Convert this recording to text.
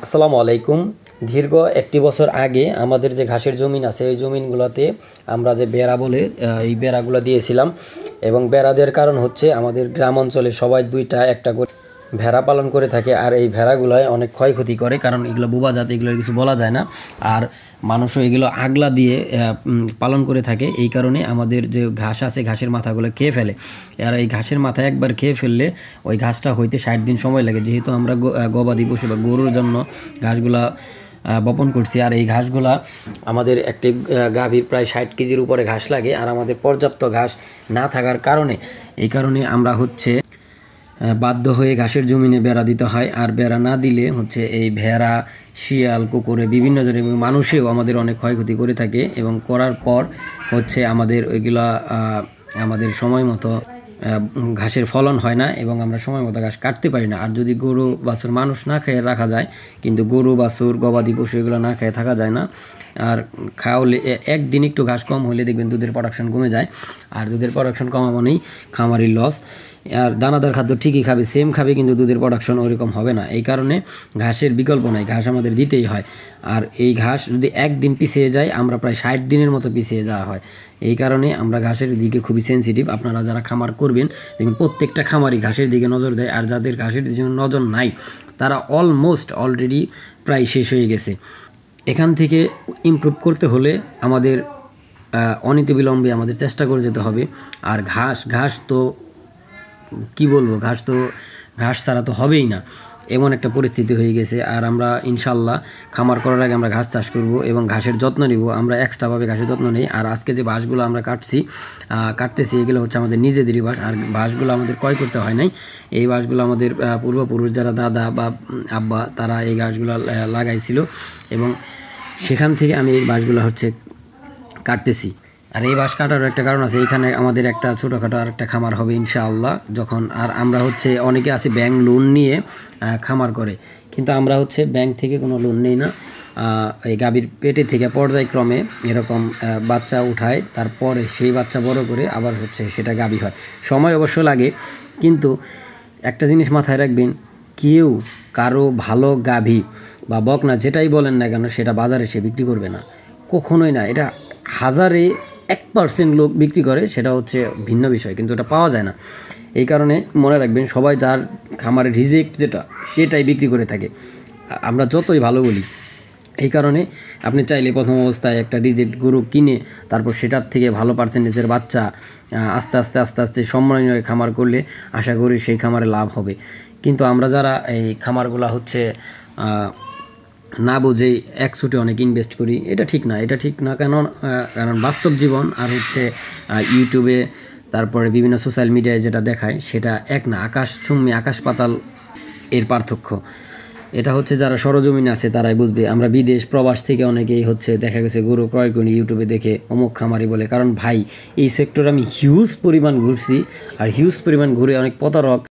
আসসালামু আলাইকুম। দীর্ঘ একটি বছর আগে আমাদের যে ঘাসের জমিন আছে ওই জমিনগুলোতে আমরা যে বেড়া বলে এই বেড়াগুলো দিয়েছিলাম এবং বেড়া দেওয়ার কারণ হচ্ছে আমাদের গ্রাম অঞ্চলে সবাই দুইটা একটা করে ভেড়া পালন করে থাকে আর এই ভেড়াগুলোয় অনেক ক্ষয়ক্ষতি করে কারণ এগুলো বোবা জাত, এগুলোর কিছু বলা যায় না। আর মানুষও এগুলো আগলা দিয়ে পালন করে থাকে, এই কারণে আমাদের যে ঘাস আছে ঘাসের মাথাগুলো খেয়ে ফেলে। আর এই ঘাসের মাথা একবার খেয়ে ফেললে ওই ঘাসটা হইতে 60 দিন সময় লাগে, যেহেতু আমরা গবাদি পশু বা গরুর জন্য ঘাসগুলা বপন করছি। আর এই ঘাসগুলা আমাদের একটি গাভীর প্রায় 60 কেজির উপরে ঘাস লাগে, আর আমাদের পর্যাপ্ত ঘাস না থাকার কারণে এই কারণে আমরা হচ্ছে বাধ্য হয়ে ঘাসের জমিনে বেড়া দিতে হয়। আর বেড়া না দিলে হচ্ছে এই ভেড়া, শিয়াল, কুকুরে বিভিন্ন ধরনের মানুষেও আমাদের অনেক ক্ষয়ক্ষতি করে থাকে এবং করার পর হচ্ছে আমাদের ওইগুলা আমাদের সময় মতো ঘাসের ফলন হয় না এবং আমরা সময় মতো ঘাস কাটতে পারি না। আর যদি গরু বাছুর মানুষ না খেয়ে রাখা যায়, কিন্তু গরু বাছুর গবাদি পশু এগুলো না খেয়ে থাকা যায় না। আর খাওয়ালে একদিন একটু ঘাস কম হলে দেখবেন দুধের প্রোডাকশন কমে যায়, আর দুধের প্রোডাকশন কমা মানেই খামারির লস। আর দানাদার খাদ্য ঠিকই খাবে, সেম খাবে, কিন্তু দুধের প্রোডাকশন ওরকম হবে না। এই কারণে ঘাসের বিকল্প নাই, ঘাস আমাদের দিতেই হয়। আর এই ঘাস যদি একদিন পিছিয়ে যায় আমরা প্রায় 60 দিনের মতো পিছিয়ে যাওয়া হয়। এই কারণে আমরা ঘাসের দিকে খুবই সেন্সিটিভ। আপনারা যারা খামার করবেন দেখবেন প্রত্যেকটা খামারই ঘাসের দিকে নজর দেয়, আর যাদের ঘাসের দিকে নজর নাই তারা অলমোস্ট অলরেডি প্রায় শেষ হয়ে গেছে। এখান থেকে ইমপ্রুভ করতে হলে আমাদের অনতিবিলম্বে আমাদের চেষ্টা করে যেতে হবে। আর ঘাস ঘাস তো কি বলবো, ঘাস ছাড়া তো হবেই না, এমন একটা পরিস্থিতি হয়ে গেছে। আর আমরা ইনশাল্লাহ খামার করার আগে আমরা ঘাস চাষ করব এবং ঘাসের যত্ন নিব, আমরা এক্সট্রাভাবে ঘাসের যত্ন নিই। আর আজকে যে বাঁশগুলো আমরা কাটতেছি এগুলো হচ্ছে আমাদের নিজেদেরই বাঁশ, আর বাঁশগুলো আমাদের ক্রয় করতে হয় নাই। এই বাঁশগুলো আমাদের পূর্বপুরুষ যারা দাদা বা আব্বা তারা এই গাছগুলো লাগাইছিল এবং সেখান থেকে আমি এই বাঁশগুলো হচ্ছে কাটতেছি। আর এই বাঁশ কাটারও একটা কারণ আছে, এখানে আমাদের একটা ছোটোখাটো আর একটা খামার হবে ইনশাআল্লাহ যখন। আর আমরা হচ্ছে অনেকে আছে ব্যাংক লোন নিয়ে খামার করে, কিন্তু আমরা হচ্ছে ব্যাংক থেকে কোনো লোন নেই না। এই গাভীর পেটে থেকে পর্যায়ক্রমে এরকম বাচ্চা উঠায়, তারপরে সেই বাচ্চা বড় করে আবার হচ্ছে সেটা গাভী হয়। সময় অবশ্য লাগে, কিন্তু একটা জিনিস মাথায় রাখবেন, কেউ কারো ভালো গাভী বা বকনা যেটাই বলেন না কেন সেটা বাজারে সে বিক্রি করবে না, কখনোই না। এটা হাজারে 1% লোক বিক্রি করে, সেটা হচ্ছে ভিন্ন বিষয়, কিন্তু এটা পাওয়া যায় না। এই কারণে মনে রাখবেন, সবাই যার খামারে রিজেক্ট যেটা সেটাই বিক্রি করে থাকে, আমরা যতই ভালো বলি। এই কারণে আপনি চাইলে প্রথম অবস্থায় একটা রিজেক্ট গরু কিনে তারপর সেটার থেকে ভালো পার্সেন্টেজের বাচ্চা আস্তে আস্তে আস্তে আস্তে সমন্বয়ে খামার করলে আশা করি সেই খামারে লাভ হবে। কিন্তু আমরা যারা এই খামারগুলো হচ্ছে না বুঝে একছুটে অনেক ইনভেস্ট করি, এটা ঠিক না। এটা ঠিক না কারণ বাস্তব জীবন আর হচ্ছে ইউটিউবে তারপরে বিভিন্ন সোশ্যাল মিডিয়ায় যেটা দেখায় সেটা এক না, আকাশ পাতাল এর পার্থক্য। এটা হচ্ছে যারা সরজমিনে আছে তারাই বুঝবে। আমরা বিদেশ প্রবাস থেকে অনেকেই হচ্ছে দেখা গেছে গরু ক্রয় করি ইউটিউবে দেখে অমুক খামারি বলে, কারণ ভাই এই সেক্টরে আমি হিউজ পরিমাণ ঘুরছি, আর হিউজ পরিমাণ ঘুরে অনেক প্রতারক